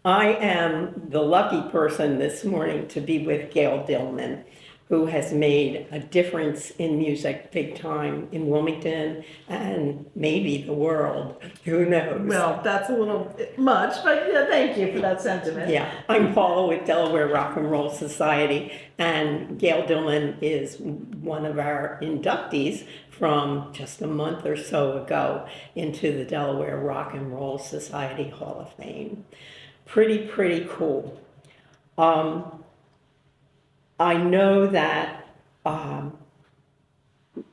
I am the lucky person this morning to be with Gayle Dillman, who has made a difference in music big time in Wilmington and maybe the world. Who knows? Well, that's a little much, but yeah, thank you for that sentiment. Yeah, I'm Paula with Delaware Rock and Roll Society, and Gayle Dillman is one of our inductees from just a month or so ago into the Delaware Rock and Roll Society Hall of Fame. Pretty cool. I know that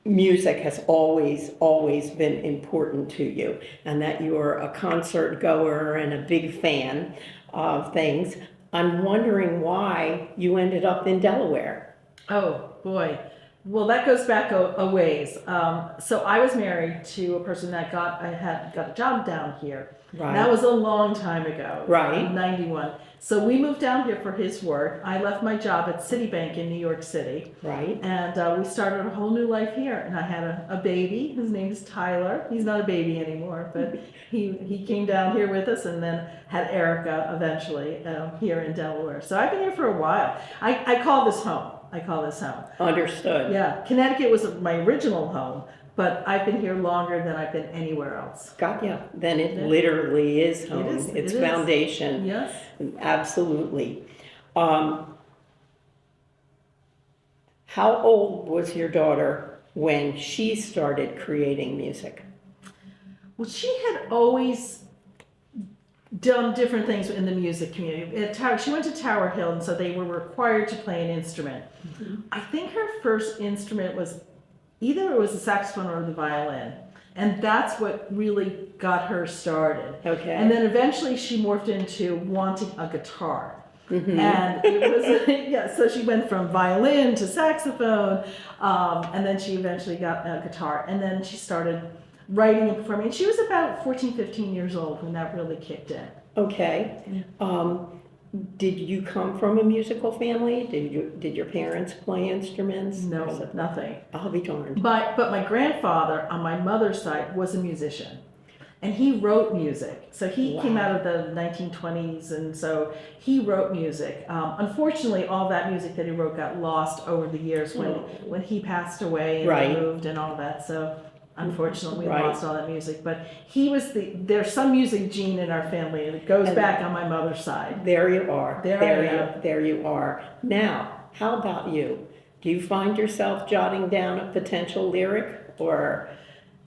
music has always been important to you, and that you're a concert goer and a big fan of things. I'm wondering why you ended up in Delaware. Oh, boy. Well, that goes back a ways. So I was married to a person that got a job down here. Right. That was a long time ago. Right. 91. So we moved down here for his work. I left my job at Citibank in New York City. Right. And we started a whole new life here. And I had a baby. His name is Tyler. He's not a baby anymore, but he came down here with us, and then had Erica eventually here in Delaware. So I've been here for a while. I call this home. Understood. Yeah, Connecticut was my original home, but I've been here longer than I've been anywhere else. Got you. Then it literally is home. It is. Foundation. Yes. Absolutely. How old was your daughter when she started creating music? Well, she had always done different things in the music community. She went to Tower Hill, and so they were required to play an instrument. Mm-hmm. I think her first instrument was either it was the saxophone or the violin, and that's what really got her started. Okay. And then eventually she morphed into wanting a guitar. Mm-hmm. And it was so she went from violin to saxophone, and then she eventually got a guitar, and then she started writing and performing. And she was about 14, 15 years old when that really kicked in. Okay. Did you come from a musical family? Did your parents play instruments? No, nothing. I'll be darned. But my grandfather on my mother's side was a musician, and he wrote music. So he came out of the 1920s, and so he wrote music. Unfortunately, all that music that he wrote got lost over the years when he passed away and moved and all that. So unfortunately, we lost all that music. But he was there's some music gene in our family, and it goes back on my mother's side. There you are. There you are. Now, how about you? Do you find yourself jotting down a potential lyric, or?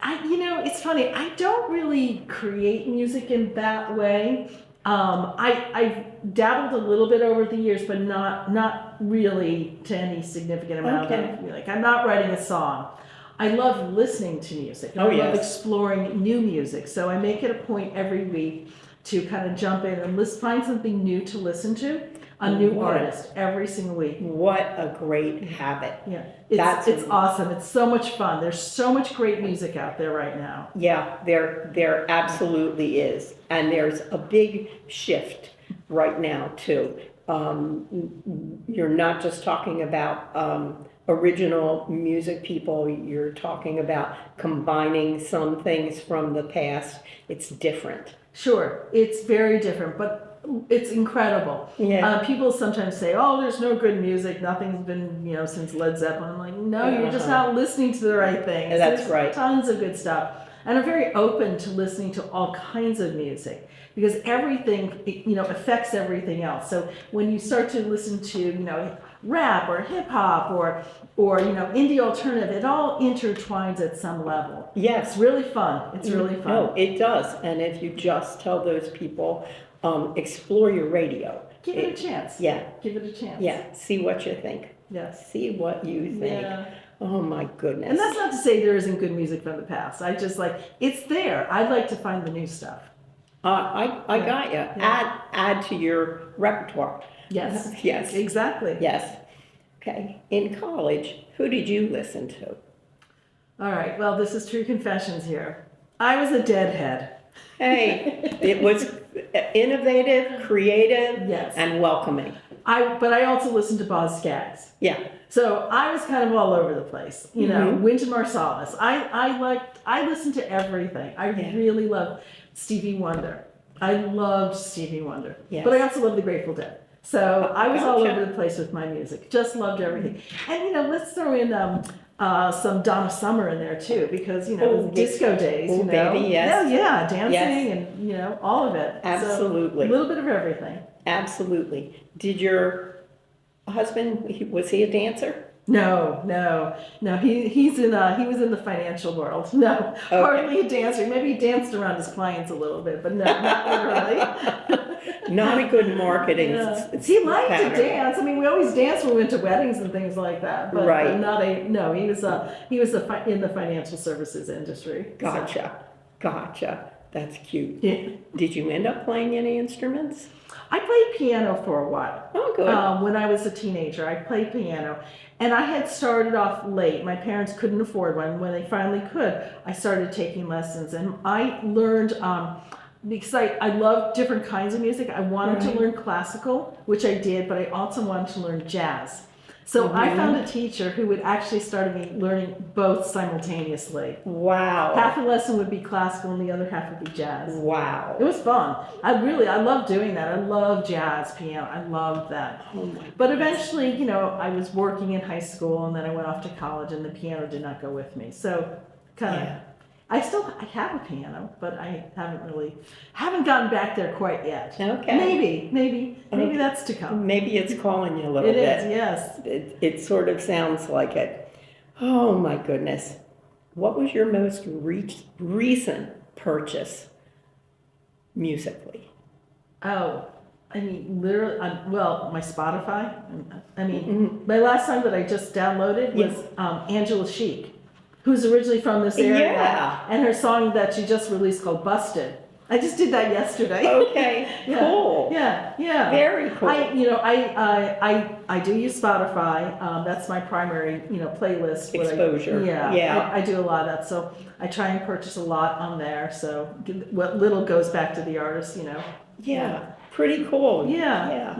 It's funny. I don't really create music in that way. I've dabbled a little bit over the years, but not really to any significant amount. Okay. Like, I'm not writing a song. I love listening to music. And I love exploring new music. So I make it a point every week to kind of jump in and find something new to listen to, a new artist every single week. What a great habit. Yeah, it's awesome. It's so much fun. There's so much great music out there right now. Yeah, there absolutely is. And there's a big shift right now too. You're not just talking about original music people, you're talking about combining some things from the past. It's different. Sure, it's very different, but it's incredible. Yeah. People sometimes say, "Oh, there's no good music. Nothing's been, since Led Zeppelin." I'm like, "No, you're just not listening to the right things." That's right. Tons of good stuff, and I'm very open to listening to all kinds of music because everything, affects everything else. So when you start to listen to, rap or hip hop or indie alternative, it all intertwines at some level. Yes. It's really fun. No, it does. And if you just tell those people, explore your radio. Give it a chance. Yeah. Give it a chance. Yeah. See what you think. Yes. See what you think. Yeah. Oh my goodness. And that's not to say there isn't good music from the past. I just it's there. I'd like to find the new stuff. I got you. Yeah. Add to your repertoire. Yes. Yes. Exactly. Yes. Okay. In college, who did you listen to? All right. Well, this is true confessions here. I was a deadhead. Hey, it was innovative, creative, and welcoming. But I also listened to Boz Scaggs. Yeah. So I was kind of all over the place. Wynton Marsalis. I listened to everything. I really love Stevie Wonder. I loved Stevie Wonder, Yes. but I also loved the Grateful Dead. So I was all Gotcha. over the place with my music. Just loved everything. And let's throw in some Donna Summer in there too, because it was Oh, disco days. oh, baby, yes. Yeah, dancing Yes. and all of it. Absolutely. So, a little bit of everything. Absolutely. Did your husband, was he a dancer? No. He was in the financial world. No, Okay. hardly a dancer. Maybe he danced around his clients a little bit, but no, not literally. Not a good marketing Yeah. He liked pattern. to dance. I mean, we always danced when we went to weddings and things like that. But, Right. but not a no. He was in the financial services industry. So, Gotcha. That's cute. yeah. Did you end up playing any instruments? I played piano for a while. Oh, good. When I was a teenager, I played piano, and I had started off late. My parents couldn't afford one. When they finally could, I started taking lessons, and I learned. Because I love different kinds of music. I wanted to learn classical, which I did, but I also wanted to learn jazz. So I found a teacher who would actually start me learning both simultaneously. Wow. Half the lesson would be classical and the other half would be jazz. Wow. It was fun. I love doing that. I love jazz, piano. I loved that. Oh my But eventually, I was working in high school and then I went off to college and the piano did not go with me. So kind of, Yeah. I have a piano, but I haven't gotten back there quite yet. Okay. Maybe Okay. that's to come. Maybe it's calling you a little It bit. is, yes. It sort of sounds like it. Oh my goodness. What was your most recent purchase musically? Oh, I mean, literally, my Spotify. I mean, my last song that I just downloaded was Angela Chic, who's originally from this area, Yeah. and her song that she just released called "Busted." I just did that yesterday. Okay, Yeah. cool. Yeah. Very cool. I do use Spotify. That's my primary, playlist. Exposure. Yeah. I do a lot of that. So I try and purchase a lot on there. So what little goes back to the artist, Yeah, pretty cool. Yeah.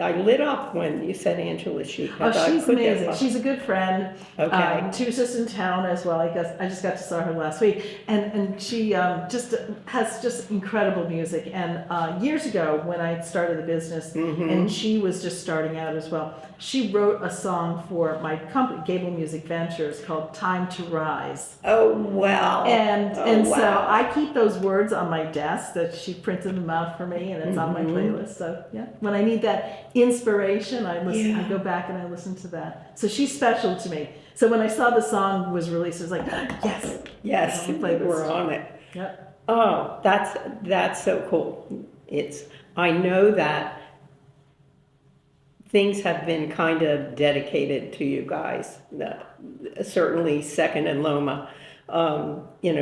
I lit up when you said Angela Chic. Oh, she's amazing. That She's a good friend. Okay. She was just in town as well. I guess I just got to saw her last week, and she just has just incredible music. And years ago, when I started the business, and she was just starting out as well, she wrote a song for my company, Gayle Music Ventures, called "Time to Rise." Oh wow. And wow. so I keep those words on my desk. That she printed them out for me, and it's on my playlist. So yeah, when I need that inspiration, I go back and I listen to that. So she's special to me. So when I saw the song was released, I was like, yes, we're on it. Yep. Oh, that's so cool. I know that things have been kind of dedicated to you guys. Certainly Second and Loma,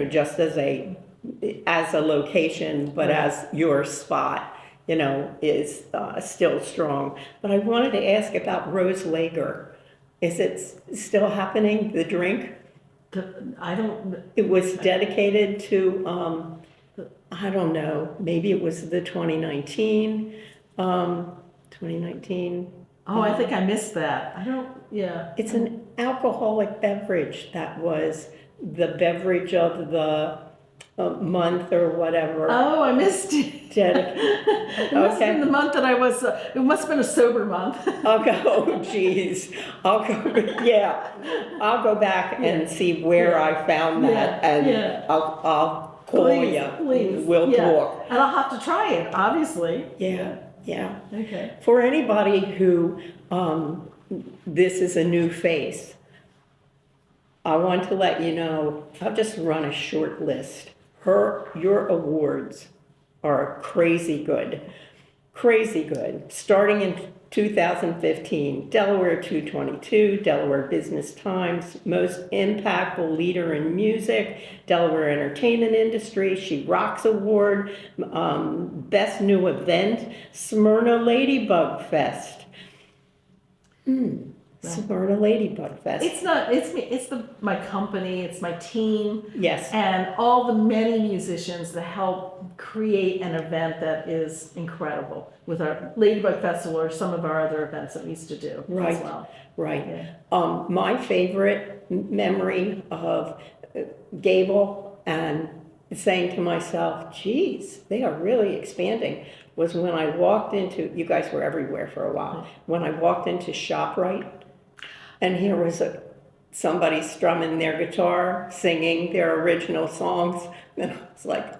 just as a location, but as your spot, is still strong. But I wanted to ask about Rose Lager. Is it still happening, the drink? I don't. It was dedicated to, I don't know, maybe it was the 2019. I think I missed that. I don't, yeah. It's an alcoholic beverage that was the beverage of the month or whatever. Oh, I missed it. It must have been the month that I was, it must have been a sober month. I'll go, geez. I'll go back and see where I found that, and I'll call you. Please. We'll talk. And I'll have to try it, obviously. Yeah. Okay. For anybody who this is a new face, I want to let you know, I'll just run a short list. Your awards are crazy good. Starting in 2015, Delaware 222, Delaware Business Times, Most Impactful Leader in Music, Delaware Entertainment Industry, She Rocks Award, Best New Event, Smyrna Ladybug Fest. Smyrna Ladybug Fest. It's not, it's me, it's my company, it's my team. Yes. And all the many musicians that help create an event that is incredible with our Ladybug Festival or some of our other events that we used to do as well. Right. Yeah. My favorite memory of Gayle and saying to myself, geez, they are really expanding, was when I walked into, you guys were everywhere for a while, when I walked into ShopRite, and here was somebody strumming their guitar, singing their original songs, and I was like,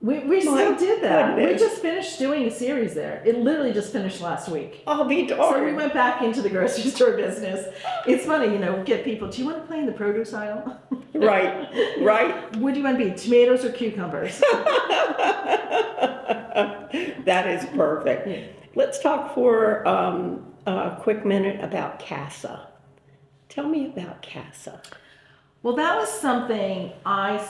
We still did that. goodness. We just finished doing a series there. It literally just finished last week. I'll be So we darned. went back into the grocery store business. It's funny, get people, do you want to play in the produce aisle? Right, right. What do you want to be, tomatoes or cucumbers? That is perfect. Let's talk for a quick minute about CASA. Tell me about CASA. Well, that was something I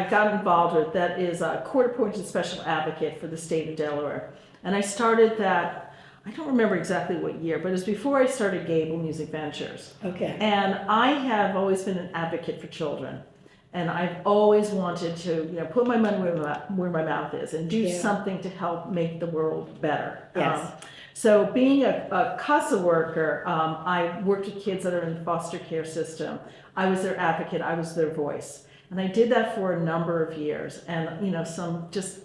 got involved with. That is a court-appointed special advocate for the state of Delaware. And I started that, I don't remember exactly what year, but it was before I started Gayle Music Ventures. Okay. And I have always been an advocate for children. And I've always wanted to, put my money where my mouth is and do something to help make the world better. Yes. So being a CASA worker, I worked with kids that are in the foster care system. I was their advocate, I was their voice. And I did that for a number of years. And, some just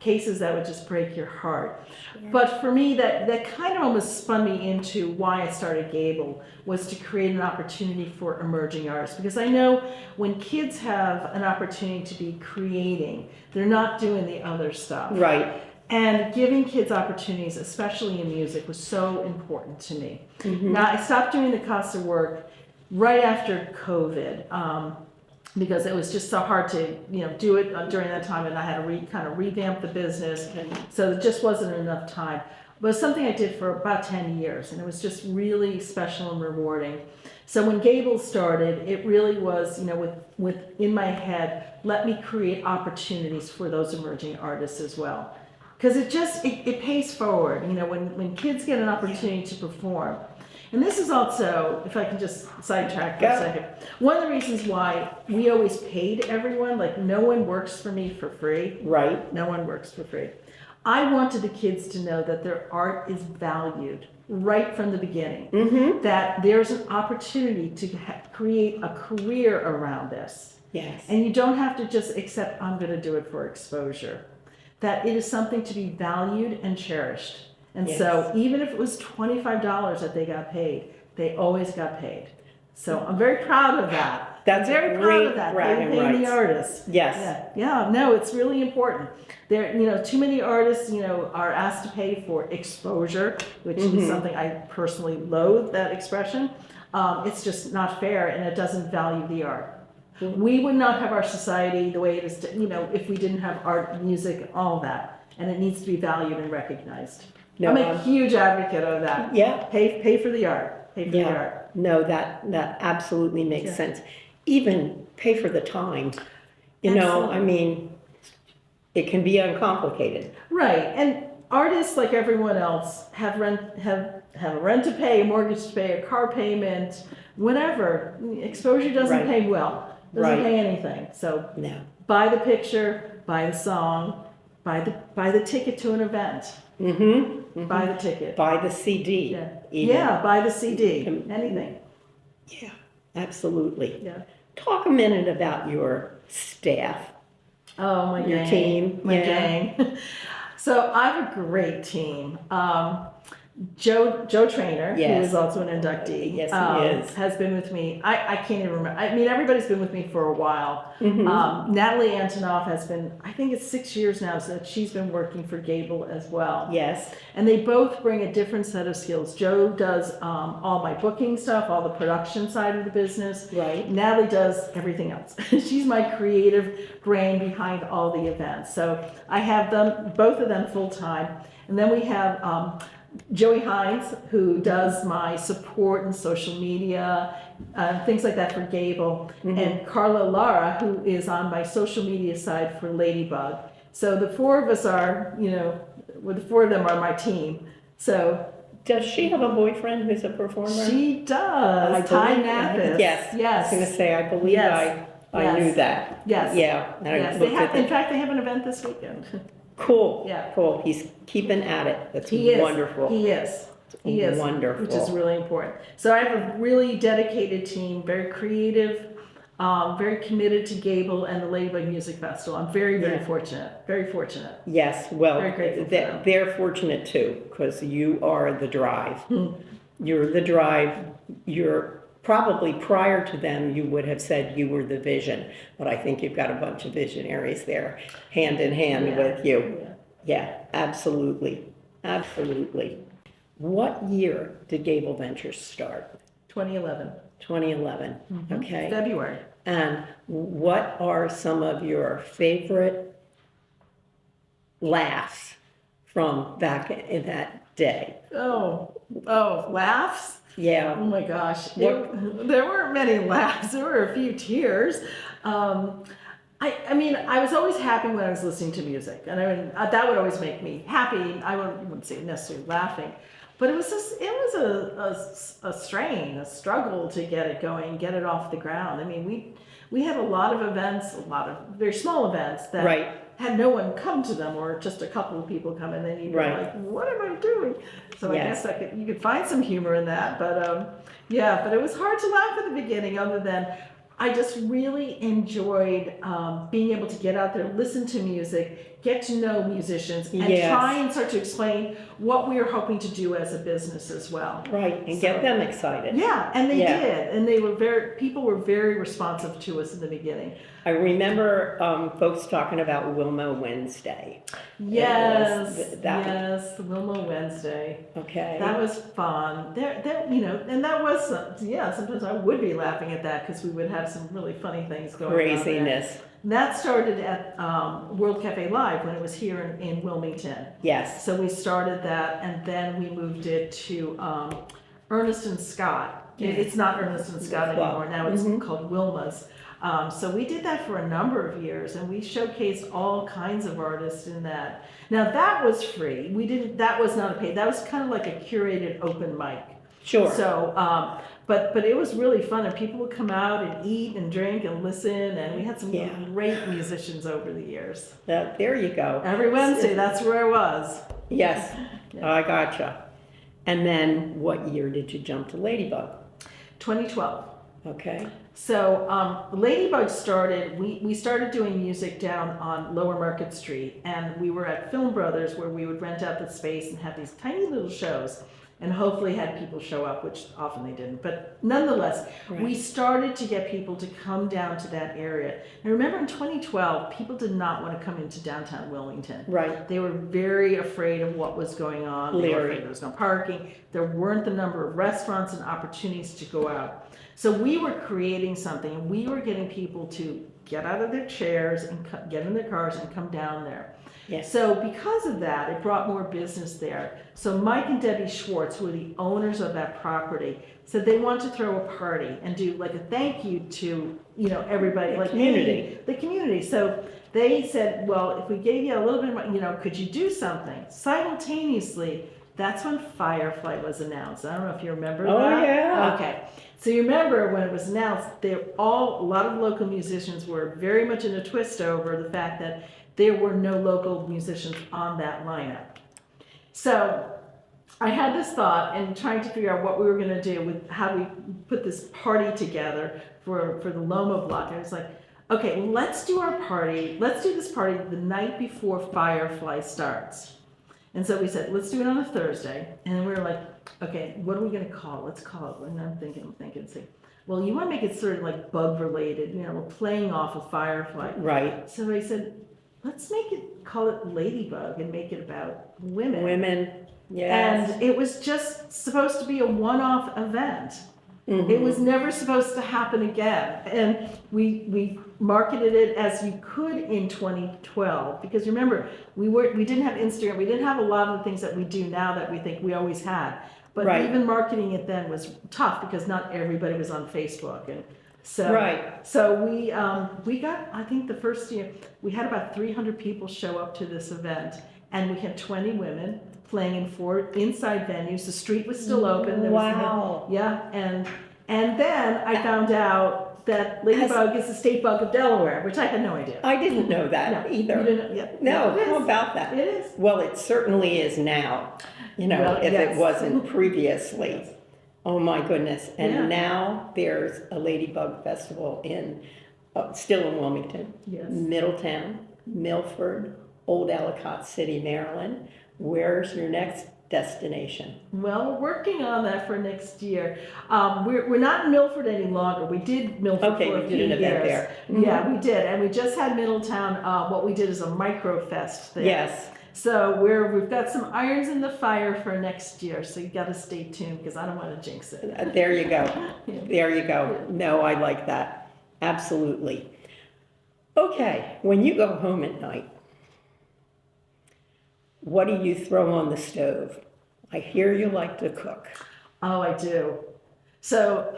cases that would just break your heart. Sure. But for me, that kind of almost spun me into why I started Gayle, was to create an opportunity for emerging artists. Because I know when kids have an opportunity to be creating, they're not doing the other stuff. Right. And giving kids opportunities, especially in music, was so important to me. Mm-hmm. Now, I stopped doing the CASA work right after COVID, because it was just so hard to, do it during that time, and I had to kind of revamp the business, so it just wasn't enough time. But it's something I did for about 10 years, and it was just really special and rewarding. So when Gayle started, it really was, with in my head, let me create opportunities for those emerging artists as well. Because it pays forward, when kids get an opportunity to perform. And this is also, if I can just sidetrack for a second, one of the reasons why we always paid everyone, like no one works for me for free. Right. No one works for free. I wanted the kids to know that their art is valued right from the beginning. Mm-hmm. That there's an opportunity to create a career around this. Yes. And you don't have to just accept, I'm going to do it for exposure. That it is something to be valued and cherished. And so even if it was $25 that they got paid, they always got paid. So I'm very proud of that. That's very proud of that. They're paying the artists. Yes. Yeah. No, it's really important. There, too many artists, are asked to pay for exposure, which is something I personally loathe, that expression. It's just not fair, and it doesn't value the art. We would not have our society the way it is, if we didn't have art, music, all that. And it needs to be valued and recognized. No, I'm a huge advocate of that. Yeah. Pay for the art. Pay for the art. No, that absolutely makes sense. Even pay for the time. It can be uncomplicated. Right. And artists, like everyone else, have a rent to pay, a mortgage to pay, a car payment, whatever. Exposure doesn't pay well. Doesn't pay anything. So buy the picture, buy the song, buy the ticket to an event. Mm-hmm. Buy the ticket. Buy the CD. Buy the CD. Anything. Yeah, absolutely. Yeah. Talk a minute about your staff. Oh, my your gang. Team. My gang. So I have a great team. Joe Trainer, who is also an inductee, yes, he is. has been with me. I can't even remember. Everybody's been with me for a while. Mm-hmm. Natalie Antonoff has been, I think it's 6 years now, so she's been working for Gayle as well. Yes. And they both bring a different set of skills. Joe does all my booking stuff, all the production side of the business. Right. Natalie does everything else. She's my creative brain behind all the events. So I have both of them full time. And then we have Joey Hines, who does my support and social media, things like that for Gayle, and Carla Lara, who is on my social media side for Ladybug. So the four of us are, the four of them are my team. So does she have a boyfriend who's a performer? She does. Ty Mathis. Yes. I was going to say, I believe I knew that. Yes. Yeah. In fact, they have an event this weekend. Cool. Yeah. Cool. He's keeping at it. That's wonderful. He is. He is. Wonderful. Which is really important. So I have a really dedicated team, very creative, very committed to Gable and the Ladybug Music Festival. I'm very, very Yeah. fortunate, very fortunate. Yes, well, Very grateful for them. they're fortunate too, because you are the drive. You're the drive. You're probably prior to them, you would have said you were the vision, but I think you've got a bunch of visionaries there, hand in hand with you. Yeah, absolutely, absolutely. What year did Gable Ventures start? 2011. 2011, okay. February. And what are some of your favorite laughs from back in that day? Oh, laughs? Oh Yeah, my gosh. What- There weren't many laughs. There were a few tears. I mean, I was always happy when I was listening to music. And I mean, that would always make me happy. I wouldn't say necessarily laughing. But it was a strain, a struggle to get it going, get it off the ground. I mean, we had a lot of events, a lot of very small events that Right. had no one come to them, or just a couple of people come, and then you'd be Right. like, what am I doing? So Yes. I guess you could find some humor in that. But yeah, but it was hard to laugh at the beginning, other than I just really enjoyed being able to get out there, listen to music, get to know musicians, and Yes. try and start to explain what we were hoping to do as a business as well. Right, and So- get them excited. Yeah, and they Yeah. did, and people were very responsive to us in the beginning. I remember folks talking about Wilma Wednesday. Yes, that- yes, the Wilma Wednesday. Okay. That was fun. And that was, sometimes I would be laughing at that because we would have some really funny things going on there. Craziness. And that started at World Cafe Live when it was here in Wilmington. Yes. So we started that, and then we moved it to Ernest and Scott. It's not Ernest and Scott Wow. anymore. Now it's called Wilma's. So we did that for a number of years, and we showcased all kinds of artists in that. Now that was free. That was not a paid. That was kind of like a curated open mic. Sure. So, but it was really fun, and people would come out and eat and drink and listen, and we had some Yeah. great musicians over the years. There you go. Every Wednesday, that's where I was. Yes, Yeah. I gotcha. And then what year did you jump to Ladybug? 2012. Okay. So Ladybug started, we started doing music down on Lower Market Street, and we were at Film Brothers, where we would rent out the space and have these tiny little shows, and hopefully had people show up, which often they didn't. But nonetheless, Right. we started to get people to come down to that area. And remember in 2012, people did not want to come into downtown Wilmington. Right. They were very afraid of what was going on. They were Leery. afraid there was no parking. There weren't the number of restaurants and opportunities to go out. So we were creating something, and we were getting people to get out of their chairs and get in their cars and come down there. Yes. So because of that, it brought more business there. So Mike and Debbie Schwartz, who are the owners of that property, said they want to throw a party and do like a thank you to, everybody, The like community. hey, the community. So they said, well, if we gave you a little bit more, could you do something? Simultaneously, that's when Firefly was announced. I don't know if you remember Oh, that. yeah. Okay. So you remember when it was announced, a lot of local musicians were very much in a twist over the fact that there were no local musicians on that lineup. So I had this thought and trying to figure out what we were going to do with how we put this party together for the Loma block. I was like, okay, let's do our party. Let's do this party the night before Firefly starts. And so we said, let's do it on a Thursday. And we were like, okay, what are we going to call it? Let's call it. And I'm thinking, see, well, you want to make it sort of like bug related, we're playing off of Firefly. Right. So I said, let's call it Ladybug and make it about women. Women. Yes. And it was just supposed to be a one-off event. Mhm. It was never supposed to happen again. And we marketed it as you could in 2012, because remember, we didn't have Instagram, we didn't have a lot of the things that we do now that we think we always had. But Right. even marketing it then was tough because not everybody was on Facebook. And so, Right. so we got, I think the first year, we had about 300 people show up to this event, and we had 20 women playing in 4 inside venues. The street was still open. There was Wow. and then I found out that Ladybug is the state bug of Delaware, which I had no idea. I didn't know that No, either. you didn't know? Yeah. No, It is. how about that? It is. Well, it certainly is now, Well, if yes. it wasn't previously. Oh my goodness. Yeah. And now there's a Ladybug Festival still in Wilmington, Yes. Middletown, Milford, Old Ellicott City, Maryland. Where's your next destination? Well, we're working on that for next year. We're not in Milford any longer. We did Milford Okay, for a you few did an event years. there. Mhm. Yeah, we did, and we just had Middletown. What we did is a micro fest there. Yes. So we've got some irons in the fire for next year. So you got to stay tuned because I don't want to jinx it. There you go. Yeah. There you go. No, I like that. Absolutely. Okay, when you go home at night, what do you throw on the stove? I hear you like to cook. Oh, I do. So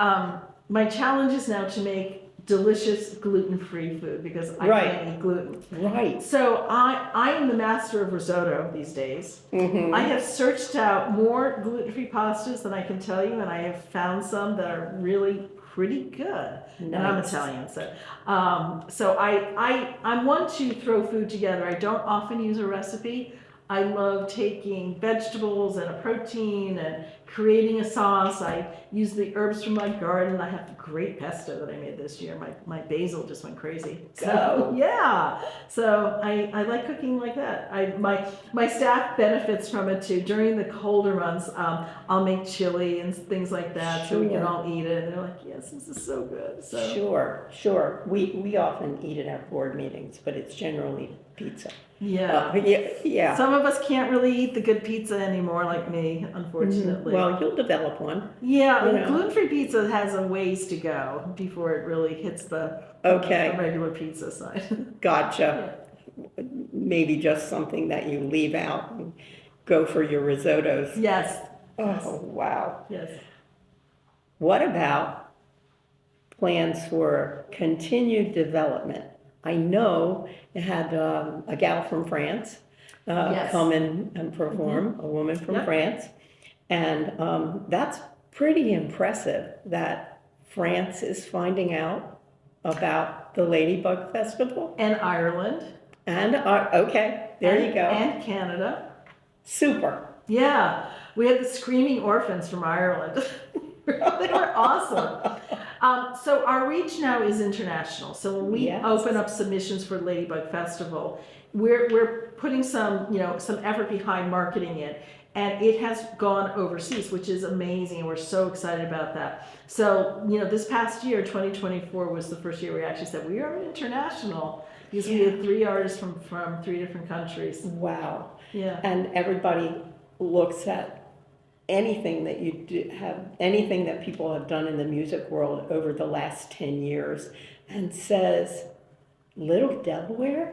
my challenge is now to make delicious gluten-free food because I Right. can't eat gluten. Right. So I am the master of risotto these days. Mhm. I have searched out more gluten-free pastas than I can tell you, and I have found some that are really pretty good. And I'm Nice. Italian, so I want to throw food together. I don't often use a recipe. I love taking vegetables and a protein and creating a sauce. I use the herbs from my garden. I have a great pesto that I made this year. My basil just went crazy. So, Go. yeah. So I like cooking like that. My staff benefits from it too. During the colder months, I'll make chili and things like that so we can Sure. all eat it. And they're like, yes, this is so good. So. Sure. We often eat at our board meetings, but it's generally pizza. Yeah. Yeah. Some of us can't really eat the good pizza anymore, like me, unfortunately. Well, you'll develop one. Yeah, you the know. gluten-free pizza has a ways to go before it really hits the Okay. regular pizza side. Gotcha. Maybe just something that you leave out and go for your risottos. Yes. Oh, wow. Yes. What about plans for continued development? I know you had a gal from France Yes. come in and perform, a woman from Yep. France. And that's pretty impressive that France is finding out about the Ladybug Festival. And Ireland. And, okay, there you go. And Canada. Super. Yeah, we had the Screaming Orphans from Ireland. They were awesome. So our reach now is international. So when we Yes. open up submissions for Ladybug Festival, we're putting some effort behind marketing it, and it has gone overseas, which is amazing, and we're so excited about that. So this past year, 2024, was the first year we actually said we are international because we had 3 artists from 3 different countries. Wow. Yeah. And everybody looks at anything that anything that people have done in the music world over the last 10 years and says, Little Delaware?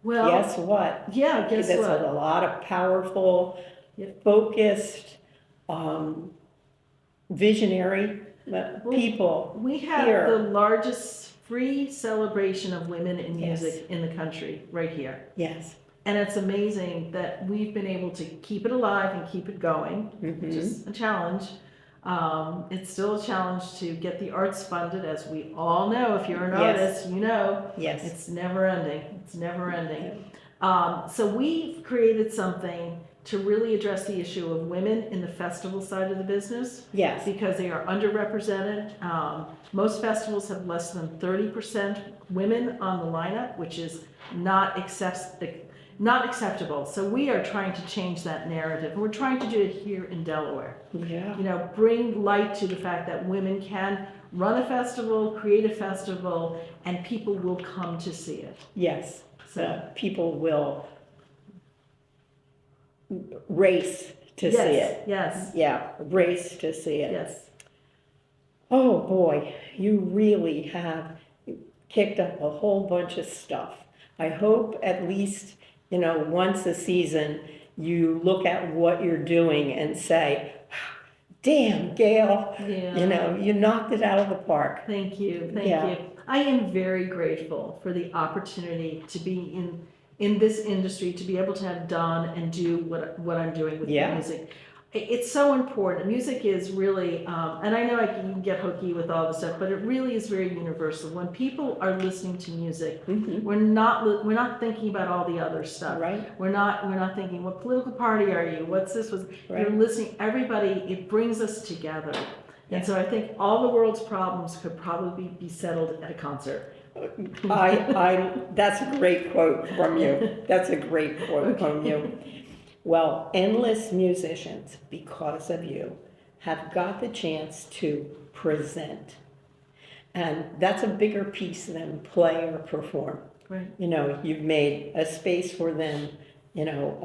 Well, Guess what? yeah, guess There's what? a lot of powerful, Yep. focused, visionary people We have here. the largest free celebration of women in Yes. music in the country right here. Yes. And it's amazing that we've been able to keep it alive and keep it going, which is a challenge. It's still a challenge to get the arts funded, as we all know. If you're an Yes. artist, you know Yes. it's never ending. It's never ending. So we've created something to really address the issue of women in the festival side of the business. Yes. Because they are underrepresented. Most festivals have less than 30% women on the lineup, which is not acceptable. So we are trying to change that narrative. And we're trying to do it here in Delaware. Yeah. Bring light to the fact that women can run a festival, create a festival, and people will come to see it. Yes. So People will race to see it. Yes. Yeah, race to see it. Yes. Oh boy, you really have kicked up a whole bunch of stuff. I hope at least, once a season, you look at what you're doing and say, damn, Gayle, Yeah. you knocked it out of the park. Thank you. Thank Yeah. you. I am very grateful for the opportunity to be in this industry, to be able to have done and do what I'm doing with Yeah. music. It's so important. Music is really, and I know I can get hokey with all this stuff, but it really is very universal. When people are listening to music, Mhm. we're not thinking about all the other stuff. Right, We're not thinking, what political party are you? What's this? You're right. listening. Everybody, it brings us together. Yeah. And so I think all the world's problems could probably be settled at a concert. That's a great quote from you. That's a great quote from you. Well, endless musicians, because of you, have got the chance to present. And that's a bigger piece than play or perform. Right. You know, you've made a space for them, you know,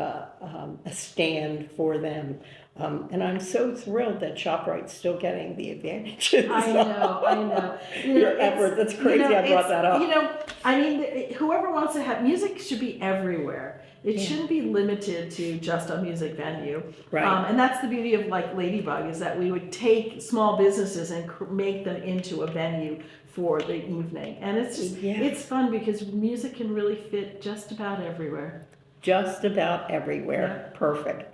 a stand for them. And I'm so thrilled that ShopRite's still getting the advantages. I know. Your effort, that's crazy I brought that up. You know, I mean, whoever wants to have music should be everywhere. It shouldn't be limited to just a music venue. Right. And that's the beauty of like Ladybug, is that we would take small businesses and make them into a venue for the evening. And it's just, it's fun because music can really fit just about everywhere. Just about everywhere. Yeah. Perfect.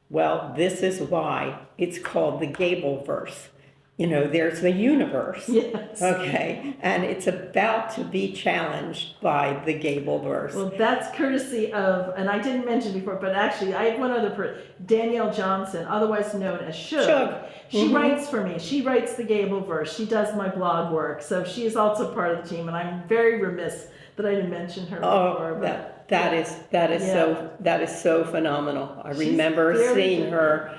Well, this is why it's called the Gableverse. You know, there's the universe. Yes. Okay. And it's about to be challenged by the Gableverse. Well, that's courtesy of, and I didn't mention before, but actually I have one other person, Danielle Johnson, otherwise known as Shug. She writes for me. She writes the Gableverse. She does my blog work. So she is also part of the team, and I'm very remiss that I didn't mention her before. But that is so phenomenal. I remember seeing her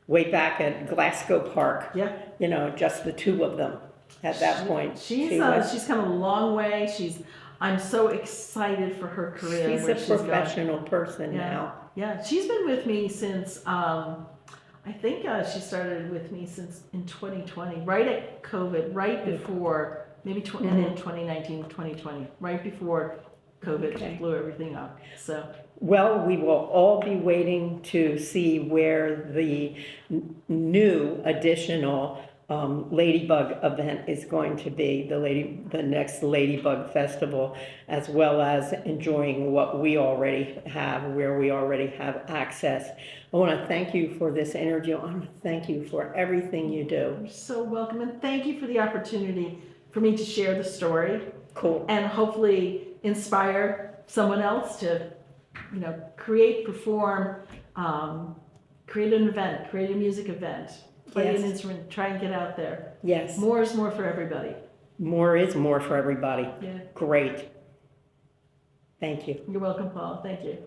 way back at Glasgow Park. Yeah. You know, just the two of them at that point. She's come a long way. I'm so excited for her career. She's a professional person now. Yeah, she's been with me since I think she started with me since in 2020, right at COVID, right before maybe and in 2019, 2020, right before COVID blew everything up. So. Well, we will all be waiting to see where the new additional Ladybug event is going to be, the next Ladybug Festival, as well as enjoying what we already have, where we already have access. I want to thank you for this interview. I want to thank you for everything you do. You're so welcome, and thank you for the opportunity for me to share the story. Cool. And hopefully inspire someone else to, you know, create, perform, create an event, create a music event, play an instrument, try and get out there. Yes. More is more for everybody. More is more for everybody. Yeah. Great. Thank you. You're welcome, Paul. Thank you.